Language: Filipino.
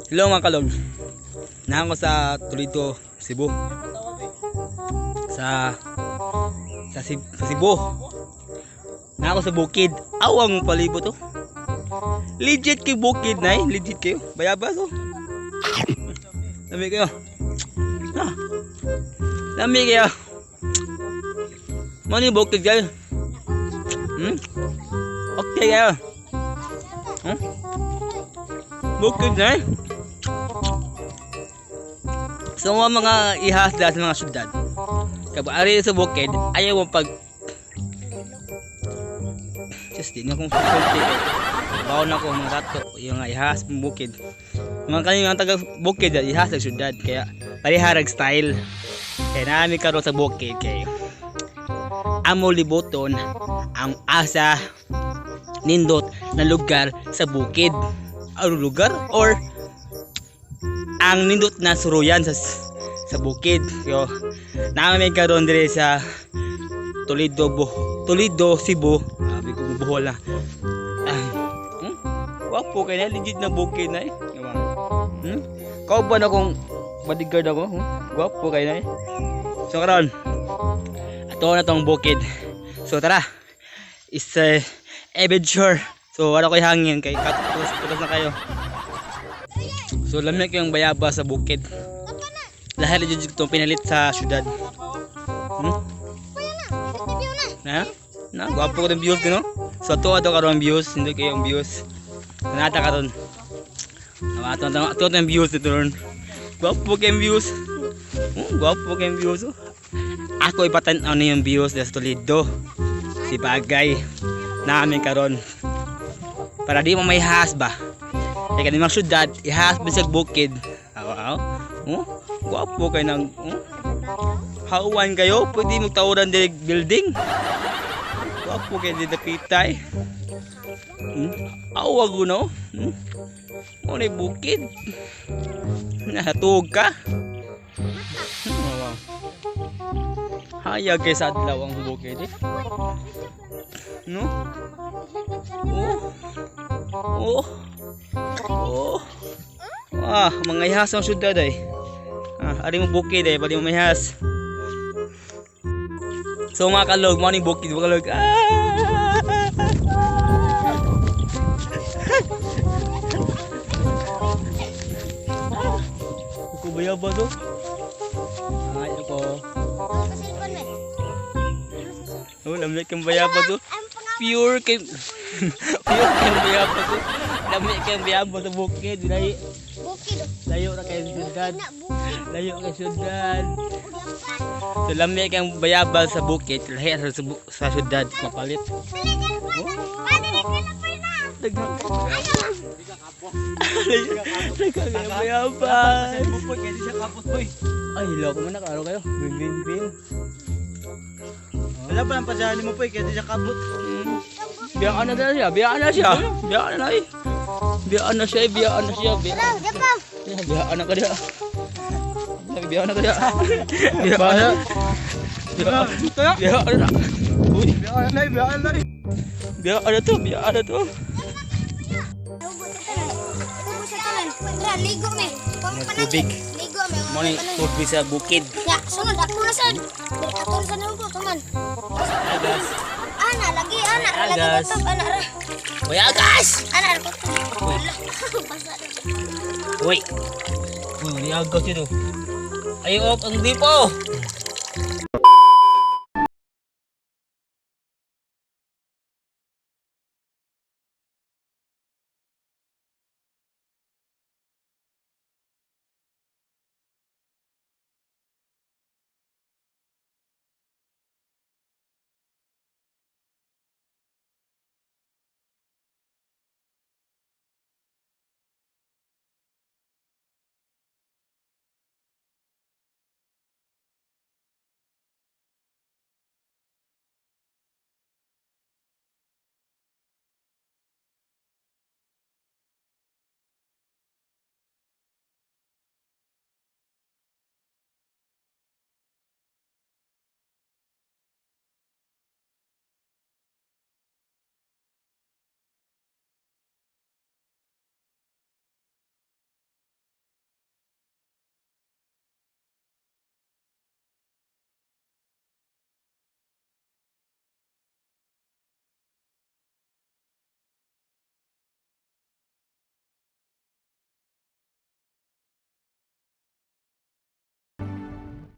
Hello mga kalog. Nahan ko sa Toledo, Cebu. Sa Cebu. Nahan ko sa bukid. Awang palibot to. Legit kay bukid na legit kayo. Bayabas oh. Lami kayo. Ha. Lami kayo. Mani bukid kayo. Okay kayo. Bukid na So mga ihas dahil sa mga syudad. Kapag ari sa bukid, ayaw mo pag just di nga kung sulti baon ako mga rato yung ihas sa bukid. Mga kanina taga bukid ihas sa syudad kaya pariharag style. Kaya namin karon sa bukid kay amo libuton ang asa nindot na lugar sa bukid. Ano lugar or ang nindot na suruyan sa bukid. So namin karon dire sa Toledo, Cebu. Sabi ko buhol na. Wapo kay na legit na bukid na Kauban akong bodyguard ako. Wapo kay na So karon ato na tong bukid. So tara. Is adventure. So wala ko'y hangin kay putos na kayo. So lamig yung bayaba sa bukid. Lahat na dyan itong pinalit sa syudad. Na? Gwapo ko ng views ko no? So ito karoon views. Hindi kayo yung views. Nanata ka ron. Ito yung views dito ron. Gwapo kayong views. Gwapo kayong views. Ako ipatan ano yung views sa Toledo. Si bagay namin karon. Para di mo may has ba? Kaya kanimang syudad, ihas ba sa bukid? Gwapo kayo ng hauan kayo, pwede magtawuran din building. Gwapo kayo din napitay. Awag ko no? Ano bukid? Natug ka? Hayag kayo sa adlaw ang bukid No? Mga ihas ang syudad ari mo bukid pwede mo ihas. So mga kalog, morning bukid, mga kalog. Ako bayaba to. Ay ako. Lamig kang bayaba to. Pure kay bayaba to. Lamig kang bayaba sa bukid. Layo na kayo syudad. Layo kayo syudad. So lamig kang bayaba sa bukid. Lahi sa syudad. Mapalit. Dagang bayaba. Ay loko mo na karo kayo. Bing. Wala pa lang pasyahan mo po kaya di siya kabot. Biyaan na siya. Biyaan na siya. Biyaan na siya. Biyaan na ka dia. Biyaan na ka dia. Biyaan na to. Ligo me. Tubig. Ligo me. Moni tubig sa bukid. Ya, sunod ako na sad. Aton sa nang ko tuman. Ana lagi botog ana ra. Uy agas. Ana ra botog. Uy. Ni agas ito. Ayo op ang dipo.